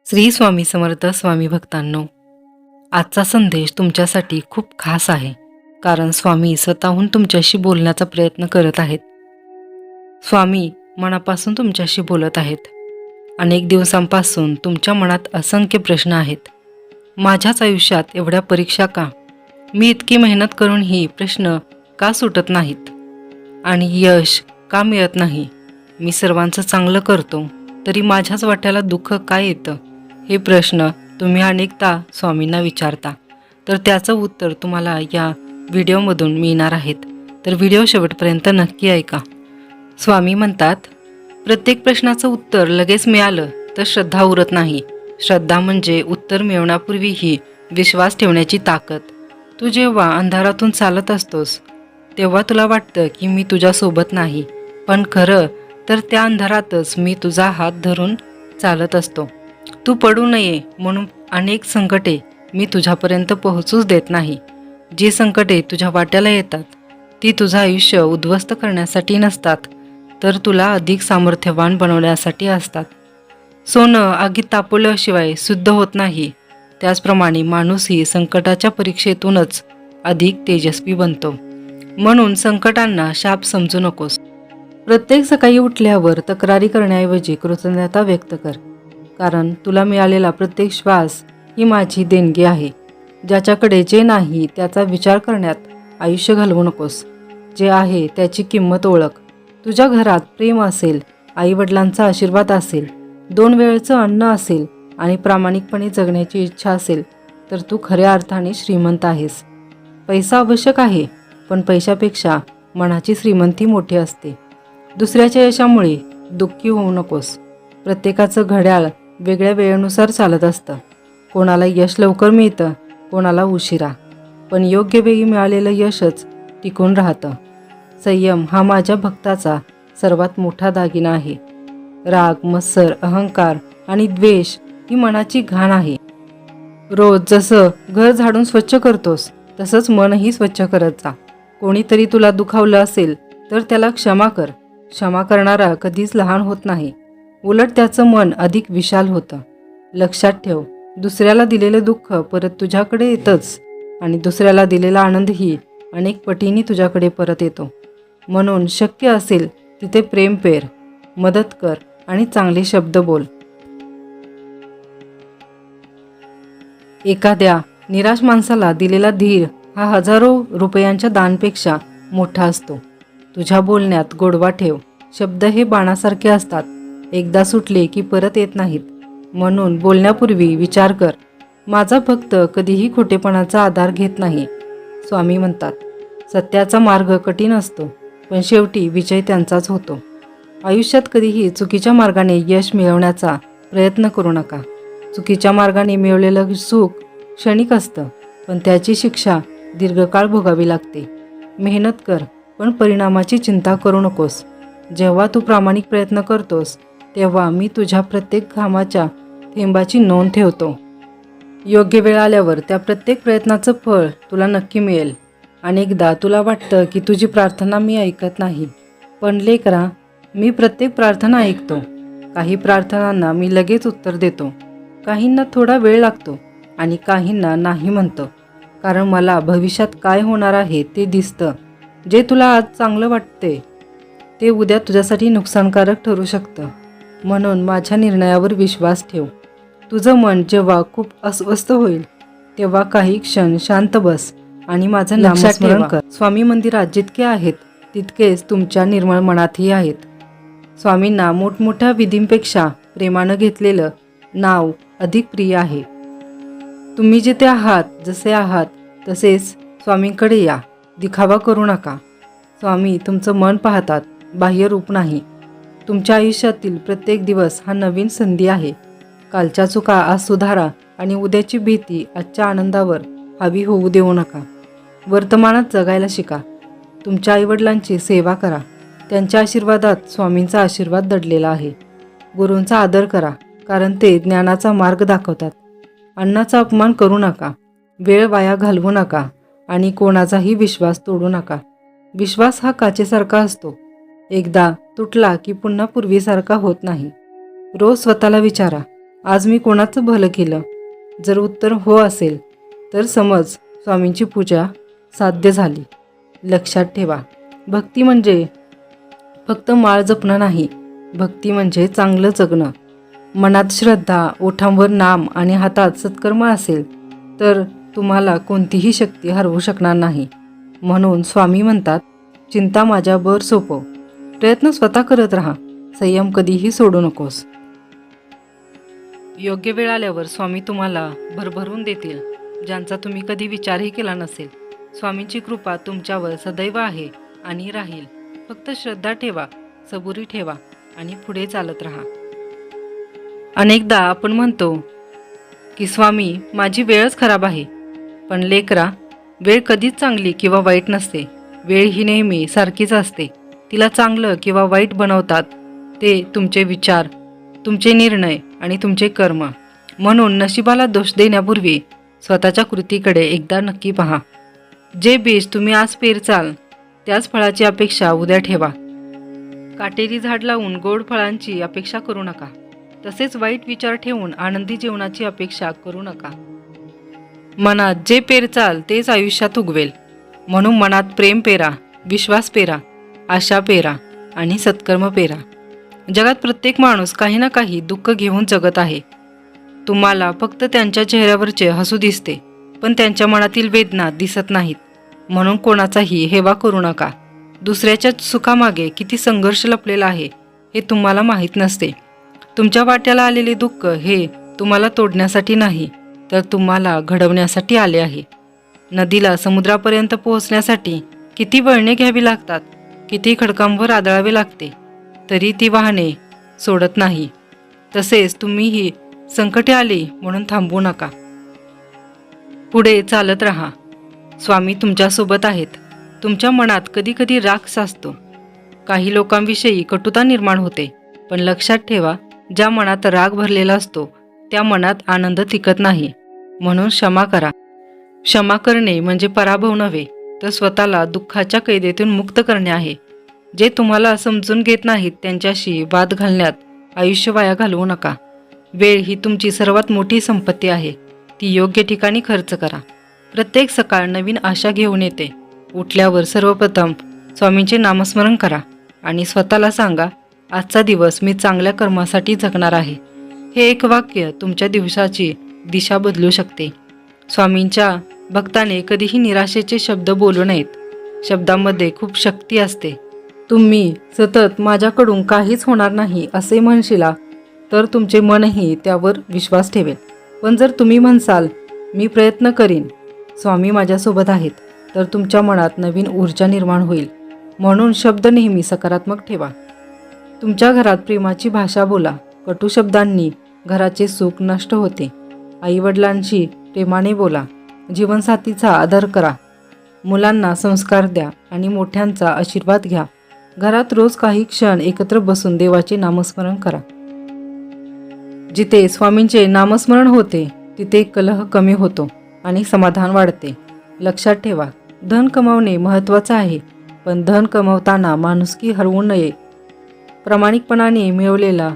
श्री स्वामी समर्थ स्वामी भक्तांनो, आजचा संदेश तुमच्यासाठी खूप खास आहे. कारण स्वामी स्वतःहून तुमच्याशी बोलण्याचा प्रयत्न करत आहेत. स्वामी मनापासून तुमच्याशी बोलत आहेत. अनेक दिवसांपासून तुमच्या मनात असंख्य प्रश्न आहेत. माझ्याच आयुष्यात एवढ्या परीक्षा का? मी इतकी मेहनत करूनही प्रश्न का सुटत नाहीत? आणि यश का मिळत नाही? मी सर्वांचं चांगलं करतो तरी माझ्याच वाट्याला दुःख का येतं? हे प्रश्न तुम्ही अनेकदा स्वामींना विचारता. तर त्याचं उत्तर तुम्हाला या व्हिडिओमधून मिळणार आहेत. तर व्हिडिओ शेवटपर्यंत नक्की ऐका. स्वामी म्हणतात, प्रत्येक प्रश्नाचं उत्तर लगेच मिळालं तर श्रद्धा उरत नाही. श्रद्धा म्हणजे उत्तर मिळवण्यापूर्वीही विश्वास ठेवण्याची ताकद. तू जेव्हा अंधारातून चालत असतोस तेव्हा तुला वाटतं की मी तुझ्यासोबत नाही, पण खरं तर त्या अंधारातच मी तुझा हात धरून चालत असतो. तू पडू नये म्हणून अनेक संकटे मी तुझ्यापर्यंत पोहोचूच देत नाही. जी संकटे तुझ्या वाट्याला येतात ती तुझं आयुष्य उद्ध्वस्त करण्यासाठी नसतात, तर तुला अधिक सामर्थ्यवान बनवण्यासाठी असतात. सोनं आगीत तापवल्याशिवाय शुद्ध होत नाही, त्याचप्रमाणे माणूसही संकटाच्या परीक्षेतूनच अधिक तेजस्वी बनतो. म्हणून संकटांना शाप समजू नकोस. प्रत्येक सकाळी उठल्यावर तक्रारी करण्याऐवजी कृतज्ञता व्यक्त कर. कारण तुला मिळालेला प्रत्येक श्वास ही माझी देणगी आहे. ज्याच्याकडे जे नाही त्याचा विचार करण्यात आयुष्य घालवू नकोस. जे आहे त्याची किंमत ओळख. तुझ्या घरात प्रेम असेल, आईवडिलांचा आशीर्वाद असेल, 2 वेळचं अन्न असेल आणि प्रामाणिकपणे जगण्याची इच्छा असेल तर तू खऱ्या अर्थाने श्रीमंत आहेस. पैसा आवश्यक आहे, पण पैशापेक्षा मनाची श्रीमंती मोठी असते. दुसऱ्याच्या यशामुळे दुःखी होऊ नकोस. प्रत्येकाचं घड्याळ वेगळ्या वेळेनुसार चालत असतं. कोणाला यश लवकर मिळतं, कोणाला उशिरा, पण योग्य वेळी मिळालेलं यशच टिकून राहतं. संयम हा माझ्या भक्ताचा सर्वात मोठा दागिना आहे. राग, मत्सर, अहंकार आणि द्वेष ही मनाची घाण आहे. रोज जसं घर झाडून स्वच्छ करतोस तसंच मनही स्वच्छ करत जा. कोणीतरी तुला दुखावलं असेल तर त्याला क्षमा कर. क्षमा करणारा कधीच लहान होत नाही, उलट त्याचं मन अधिक विशाल होतं. लक्षात ठेव, दुसऱ्याला दिलेलं दुःख परत तुझ्याकडे येतंच आणि दुसऱ्याला दिलेला आनंदही अनेक पटीने तुझ्याकडे परत येतो. म्हणून शक्य असेल तिथे प्रेम पेर, मदत कर आणि चांगले शब्द बोल. एखाद्या निराश माणसाला दिलेला धीर हा हजारो रुपयांच्या दानपेक्षा मोठा असतो. तुझ्या बोलण्यात गोडवा ठेव. शब्द हे बाणासारखे असतात, एकदा सुटले की परत येत नाहीत. म्हणून बोलण्यापूर्वी विचार कर. माझा भक्त कधीही खोटेपणाचा आधार घेत नाही. स्वामी म्हणतात, सत्याचा मार्ग कठीण असतो, पण शेवटी विजय त्यांचाच होतो. आयुष्यात कधीही चुकीच्या मार्गाने यश मिळवण्याचा प्रयत्न करू नका. चुकीच्या मार्गाने मिळवलेलं सुख क्षणिक असतं, पण त्याची शिक्षा दीर्घकाळ भोगावी लागते. मेहनत कर, पण परिणामाची चिंता करू नकोस. जेव्हा तू प्रामाणिक प्रयत्न करतोस तेव्हा मी तुझ्या प्रत्येक घामाच्या थेंबाची नोंद ठेवतो. योग्य वेळ आल्यावर त्या प्रत्येक प्रयत्नाचं फळ तुला नक्की मिळेल. अनेकदा तुला वाटतं की तुझी प्रार्थना मी ऐकत नाही, पण लेकरा, मी प्रत्येक प्रार्थना ऐकतो. काही प्रार्थनांना मी लगेच उत्तर देतो, काहींना थोडा वेळ लागतो आणि काहींना नाही म्हणतो. कारण मला भविष्यात काय होणार आहे ते दिसतं. जे तुला आज चांगलं वाटते ते उद्या तुझ्यासाठी नुकसानकारक ठरू शकतं. म्हणून माझ्या निर्णयावर विश्वास ठेव. तुझं मन जेव्हा खूप अस्वस्थ होईल तेव्हा काही क्षण शांत बस आणि माझं नामस्मरण कर. स्वामी मंदिरात जितके आहेत तितकेच तुमच्या निर्मळ मनातही आहेत. स्वामींना मोठमोठ्या विधींपेक्षा प्रेमानं घेतलेलं नाव अधिक प्रिय आहे. तुम्ही जिथे आहात, जसे आहात तसेच स्वामींकडे या. दिखावा करू नका. स्वामी तुमचं मन पाहतात, बाह्य रूप नाही. तुमच्या आयुष्यातील प्रत्येक दिवस हा नवीन संधी आहे. कालच्या चुका आज सुधारा आणि उद्याची भीती आजच्या आनंदावर हावी होऊ देऊ नका. वर्तमानात जगायला शिका. तुमच्या आईवडिलांची सेवा करा. त्यांच्या आशीर्वादात स्वामींचा आशीर्वाद दडलेला आहे. गुरूंचा आदर करा, कारण ते ज्ञानाचा मार्ग दाखवतात. अन्नाचा अपमान करू नका. वेळ वाया घालवू नका आणि कोणाचाही विश्वास तोडू नका. विश्वास हा काचेसारखा असतो, एकदा तुटला की पुन्हा पूर्वीसारखा होत नाही. रोज स्वतःला विचारा, आज मी कोणाचं भलं केलं? जर उत्तर हो असेल तर समज स्वामींची पूजा साध्य झाली. लक्षात ठेवा, भक्ती म्हणजे फक्त माळ जपणं नाही. भक्ती म्हणजे चांगलं जगणं. मनात श्रद्धा, ओठांवर नाम आणि हातात सत्कर्म असेल तर तुम्हाला कोणतीही शक्ती हरवू शकणार नाही. म्हणून स्वामी म्हणतात, चिंता माझ्यावर सोपव. प्रयत्न स्वतः करत राहा. संयम कधीही सोडू नकोस. योग्य वेळ आल्यावर स्वामी तुम्हाला भरभरून देतील, ज्यांचा तुम्ही कधी विचारही केला नसेल. स्वामींची कृपा तुमच्यावर सदैव आहे आणि राहील. फक्त श्रद्धा ठेवा, सबुरी ठेवा आणि पुढे चालत राहा. अनेकदा आपण म्हणतो की स्वामी, माझी वेळच खराब आहे. पण लेकरा, वेळ कधीच चांगली किंवा वाईट नसते. वेळ ही नेहमी सारखीच असते. तिला चांगलं किंवा वाईट बनवतात ते तुमचे विचार, तुमचे निर्णय आणि तुमचे कर्म. म्हणून नशिबाला दोष देण्यापूर्वी स्वतःच्या कृतीकडे एकदा नक्की पहा. जे बीज तुम्ही आज पेरचाल त्याच फळाची अपेक्षा उद्या ठेवा. काटेरी झाड लावून गोड फळांची अपेक्षा करू नका. तसेच वाईट विचार ठेवून आनंदी जीवनाची अपेक्षा करू नका. मनात जे पेरचाल तेच आयुष्यात उगवेल. म्हणून मनात प्रेम पेरा, विश्वास पेरा, आशा पेरा आणि सत्कर्म पेरा. जगात प्रत्येक माणूस काही ना काही दुःख घेऊन जगत आहे. तुम्हाला फक्त त्यांच्या चेहऱ्यावरचे हसू दिसते, पण त्यांच्या मनातील वेदना दिसत नाहीत. म्हणून कोणाचाही हेवा करू नका. दुसऱ्याच्या सुखामागे किती संघर्ष लपलेला आहे हे तुम्हाला माहीत नसते. तुमच्या वाट्याला आलेले दुःख हे तुम्हाला तोडण्यासाठी नाही, तर तुम्हाला घडवण्यासाठी आले आहे. नदीला समुद्रापर्यंत पोहोचण्यासाठी किती वळणे घ्यावी लागतात, किती खडकांवर आदळावे लागते, तरी ती वाहने सोडत नाही. तसेच तुम्हीही संकटे आली म्हणून थांबू नका. पुढे चालत राहा. स्वामी तुमच्यासोबत आहेत. तुमच्या मनात कधीकधी राग साचतो. काही लोकांविषयी कटुता निर्माण होते. पण लक्षात ठेवा, ज्या मनात राग भरलेला असतो त्या मनात आनंद टिकत नाही. म्हणून क्षमा करा. क्षमा करणे म्हणजे पराभव नव्हे, तर स्वतःला दुःखाच्या कैदेतून मुक्त करणे आहे. जे तुम्हाला समजून घेत नाहीत त्यांच्याशी वाद घालण्यात आयुष्य वाया घालवू नका. वेळ ही तुमची सर्वात मोठी संपत्ती आहे. ती योग्य ठिकाणी खर्च करा. प्रत्येक सकाळ नवीन आशा घेऊन येते. उठल्यावर सर्वप्रथम स्वामींचे नामस्मरण करा आणि स्वतःला सांगा, आजचा दिवस मी चांगल्या कर्मासाठी जगणार आहे. हे एक वाक्य तुमच्या दिवसाची दिशा बदलू शकते. स्वामींच्या भक्ताने कधीही निराशेचे शब्द बोलू नयेत. शब्दामध्ये खूप शक्ती असते. तुम्ही सतत माझ्याकडून काहीच होणार नाही असे म्हणशिला तर तुमचे मनही त्यावर विश्वास ठेवेल. पण जर तुम्ही म्हणसाल, मी प्रयत्न करीन, स्वामी माझ्यासोबत आहेत, तर तुमच्या मनात नवीन ऊर्जा निर्माण होईल. म्हणून शब्द नेहमी सकारात्मक ठेवा. तुमच्या घरात प्रेमाची भाषा बोला. कटू शब्दांनी घराचे सुख नष्ट होते. आईवडिलांशी प्रेमाने बोला. जीवनसाथीचा आदर करा. मुलांना संस्कार द्या आणि मोठ्यांचा आशीर्वाद घ्या. घरात रोज काही क्षण एकत्र बसून देवाचे नामस्मरण करा. जिथे स्वामींचे नामस्मरण होते तिथे कलह कमी होतो आणि समाधान वाढते. लक्षात ठेवा, धन कमावणे महत्त्वाचे आहे, पण धन कमवताना माणुसकी हरवू नये. प्रामाणिकपणाने मिळवलेला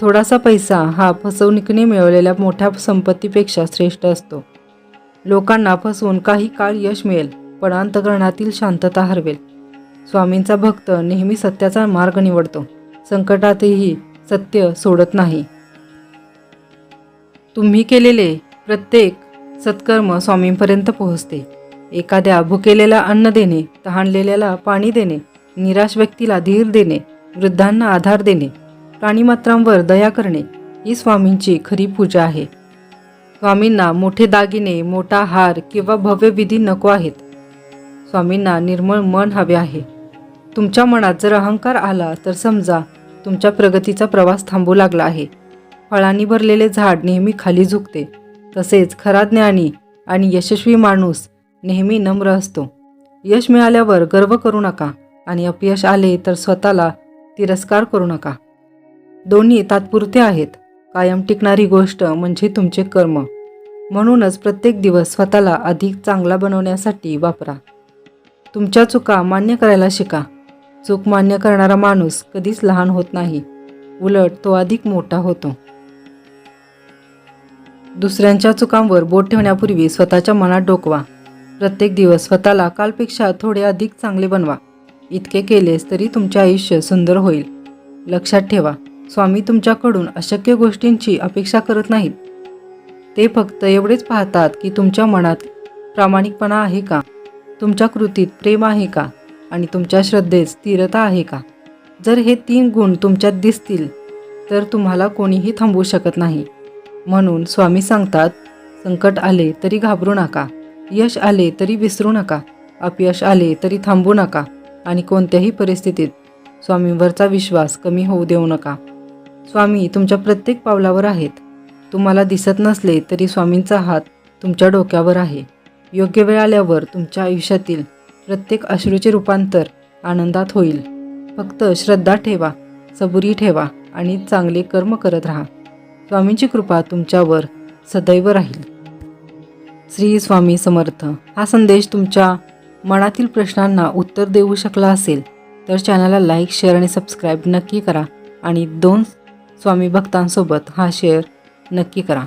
थोडासा पैसा हा फसवणुकीने मिळवलेल्या मोठ्या संपत्तीपेक्षा श्रेष्ठ असतो. लोकांना फसवून काही काळ यश मिळेल, पण अंतःकरणातील शांतता हरवेल. स्वामींचा भक्त नेहमी सत्याचा मार्ग निवडतो. संकटातही सत्य सोडत नाही. तुम्ही केलेले प्रत्येक सत्कर्म स्वामींपर्यंत पोहोचते. एखाद्या भुकेलेला अन्न देणे, तहानलेल्याला पाणी देणे, निराश व्यक्तीला धीर देणे, वृद्धांना आधार देणे, प्राणीमात्रांवर दया करणे ही स्वामींची खरी पूजा आहे. स्वामींना मोठे दागिने, मोठा हार किंवा भव्य विधी नको आहेत. स्वामींना निर्मळ मन हवे आहे. तुमच्या मनात जर अहंकार आला तर समजा तुमच्या प्रगतीचा प्रवास थांबू लागला आहे. फळांनी भरलेले झाड नेहमी खाली झुकते. तसेच खरा ज्ञानी आणि यशस्वी माणूस नेहमी नम्र असतो. यश मिळाल्यावर गर्व करू नका आणि अपयश आले तर स्वतःला तिरस्कार करू नका. दोन्ही तात्पुरते आहेत. कायम टिकणारी गोष्ट म्हणजे तुमचे कर्म. म्हणूनच प्रत्येक दिवस स्वतःला अधिक चांगला बनवण्यासाठी वापरा. तुमच्या चुका मान्य करायला शिका. चूक मान्य करणारा माणूस कधीच लहान होत नाही, उलट तो अधिक मोठा होतो. दुसऱ्यांच्या चुकांवर बोट ठेवण्यापूर्वी स्वतःच्या मनात डोकवा. प्रत्येक दिवस स्वतःला कालपेक्षा थोडे अधिक चांगले बनवा. इतके केलेस तरी तुमचे आयुष्य सुंदर होईल. लक्षात ठेवा, स्वामी तुमच्याकडून अशक्य गोष्टींची अपेक्षा करत नाहीत. ते फक्त एवढेच पाहतात की तुमच्या मनात प्रामाणिकपणा आहे का, तुमच्या कृतीत प्रेम आहे का आणि तुमच्या श्रद्धेत स्थिरता आहे का. जर हे 3 गुण तुमच्यात दिसतील तर तुम्हाला कोणीही थांबवू शकत नाही. म्हणून स्वामी सांगतात, संकट आले तरी घाबरू नका, यश आले तरी विसरू नका, अपयश आले तरी थांबू नका आणि कोणत्याही परिस्थितीत स्वामींवरचा विश्वास कमी होऊ देऊ नका. स्वामी तुमच्या प्रत्येक पावलावर आहेत. तुम्हाला दिसत नसले तरी स्वामींचा हात तुमच्या डोक्यावर आहे. योग्य वेळ आल्यावर तुमच्या आयुष्यातील प्रत्येक अश्रूचे रूपांतर आनंदात होईल. फक्त श्रद्धा ठेवा, सबुरी ठेवा आणि चांगले कर्म करत राहा. स्वामींची कृपा तुमच्यावर सदैव राहील. श्री स्वामी समर्थ. हा संदेश तुमच्या मनातील प्रश्नांना उत्तर देऊ शकला असेल तर चॅनलला लाईक, शेअर आणि सबस्क्राईब नक्की करा आणि 2 स्वामी भक्तांसोबत हा शेअर नक्की करा.